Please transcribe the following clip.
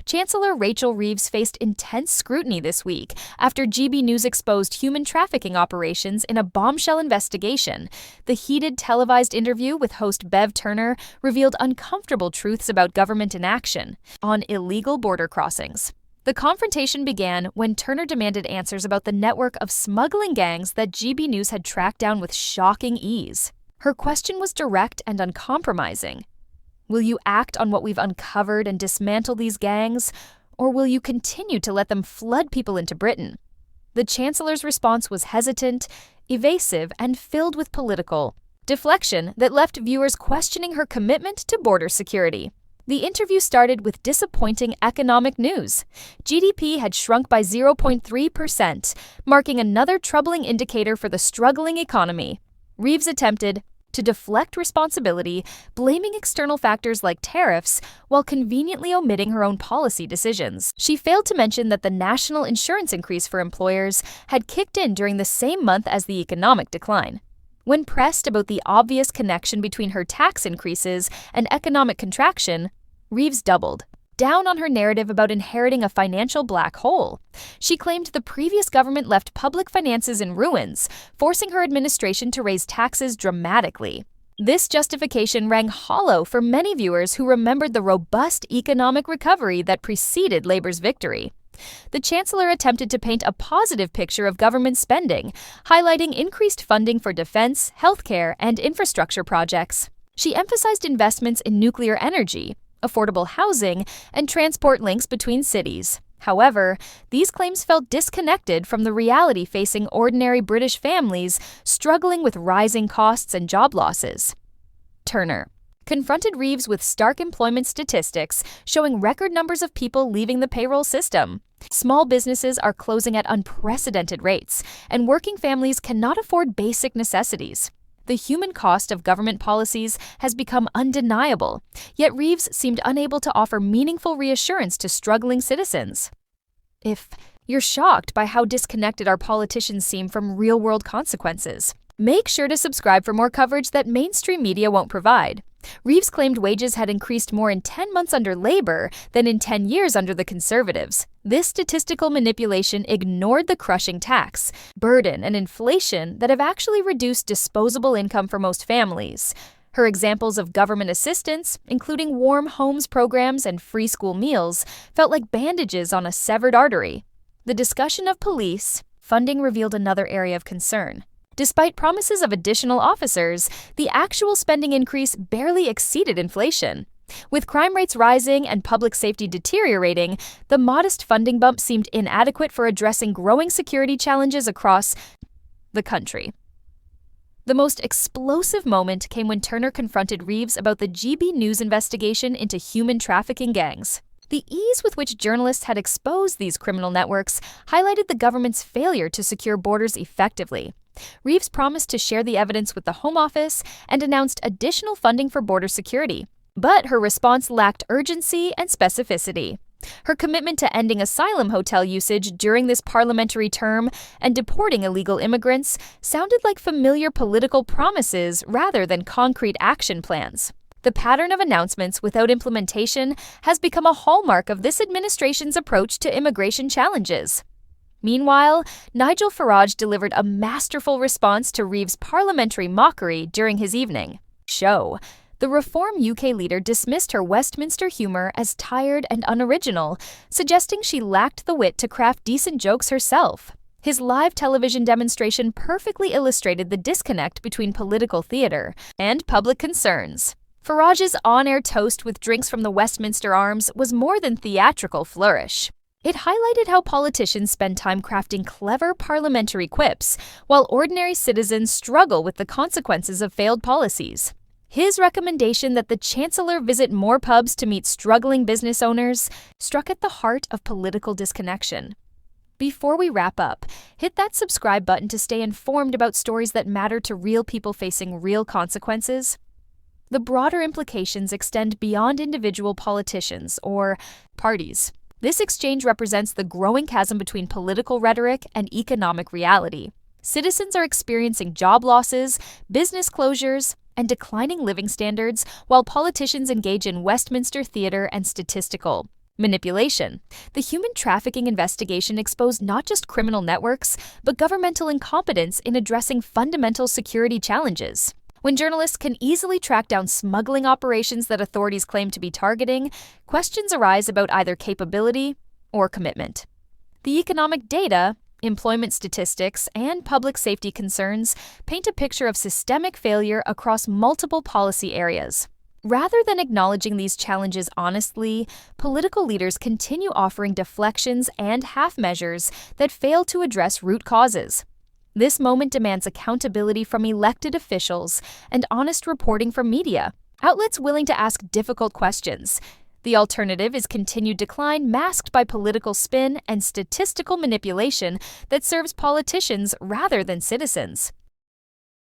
Chancellor Rachel Reeves faced intense scrutiny this week after GB News exposed human trafficking operations in a bombshell investigation. The heated televised interview with host Bev Turner revealed uncomfortable truths about government inaction on illegal border crossings. The confrontation began when Turner demanded answers about the network of smuggling gangs that GB News had tracked down with shocking ease. Her question was direct and uncompromising. Will you act on what we've uncovered and dismantle these gangs, or will you continue to let them flood people into Britain? The Chancellor's response was hesitant, evasive, and filled with political deflection that left viewers questioning her commitment to border security. The interview started with disappointing economic news. GDP had shrunk by 0.3%, marking another troubling indicator for the struggling economy. Reeves attempted to deflect responsibility, blaming external factors like tariffs, while conveniently omitting her own policy decisions. She failed to mention that the national insurance increase for employers had kicked in during the same month as the economic decline. When pressed about the obvious connection between her tax increases and economic contraction, Reeves doubled down on her narrative about inheriting a financial black hole. She claimed the previous government left public finances in ruins, forcing her administration to raise taxes dramatically. This justification rang hollow for many viewers who remembered the robust economic recovery that preceded Labour's victory. The Chancellor attempted to paint a positive picture of government spending, highlighting increased funding for defence, healthcare, and infrastructure projects. She emphasized investments in nuclear energy, affordable housing, and transport links between cities. However, these claims felt disconnected from the reality facing ordinary British families struggling with rising costs and job losses. Turner confronted Reeves with stark employment statistics showing record numbers of people leaving the payroll system. Small businesses are closing at unprecedented rates, and working families cannot afford basic necessities. The human cost of government policies has become undeniable, yet Reeves seemed unable to offer meaningful reassurance to struggling citizens. If you're shocked by how disconnected our politicians seem from real-world consequences, make sure to subscribe for more coverage that mainstream media won't provide. Reeves claimed wages had increased more in 10 months under Labour than in 10 years under the Conservatives. This statistical manipulation ignored the crushing tax burden and inflation that have actually reduced disposable income for most families. Her examples of government assistance, including warm homes programs and free school meals, felt like bandages on a severed artery. The discussion of police funding revealed another area of concern. Despite promises of additional officers, the actual spending increase barely exceeded inflation. With crime rates rising and public safety deteriorating, the modest funding bump seemed inadequate for addressing growing security challenges across the country. The most explosive moment came when Turner confronted Reeves about the GB News investigation into human trafficking gangs. The ease with which journalists had exposed these criminal networks highlighted the government's failure to secure borders effectively. Reeves promised to share the evidence with the Home Office and announced additional funding for border security. But her response lacked urgency and specificity. Her commitment to ending asylum hotel usage during this parliamentary term and deporting illegal immigrants sounded like familiar political promises rather than concrete action plans. The pattern of announcements without implementation has become a hallmark of this administration's approach to immigration challenges. Meanwhile, Nigel Farage delivered a masterful response to Reeves' parliamentary mockery during his evening show. The Reform UK leader dismissed her Westminster humour as tired and unoriginal, suggesting she lacked the wit to craft decent jokes herself. His live television demonstration perfectly illustrated the disconnect between political theatre and public concerns. Farage's on-air toast with drinks from the Westminster Arms was more than theatrical flourish. It highlighted how politicians spend time crafting clever parliamentary quips, while ordinary citizens struggle with the consequences of failed policies. His recommendation that the Chancellor visit more pubs to meet struggling business owners struck at the heart of political disconnection. Before we wrap up, hit that subscribe button to stay informed about stories that matter to real people facing real consequences. The broader implications extend beyond individual politicians or parties. This exchange represents the growing chasm between political rhetoric and economic reality. Citizens are experiencing job losses, business closures, and declining living standards, while politicians engage in Westminster theatre and statistical Manipulation. The human trafficking investigation exposed not just criminal networks, but governmental incompetence in addressing fundamental security challenges. When journalists can easily track down smuggling operations that authorities claim to be targeting, questions arise about either capability or commitment. The economic data, employment statistics, and public safety concerns paint a picture of systemic failure across multiple policy areas. Rather than acknowledging these challenges honestly, political leaders continue offering deflections and half measures that fail to address root causes. This moment demands accountability from elected officials and honest reporting from media, outlets willing to ask difficult questions. The alternative is continued decline masked by political spin and statistical manipulation that serves politicians rather than citizens.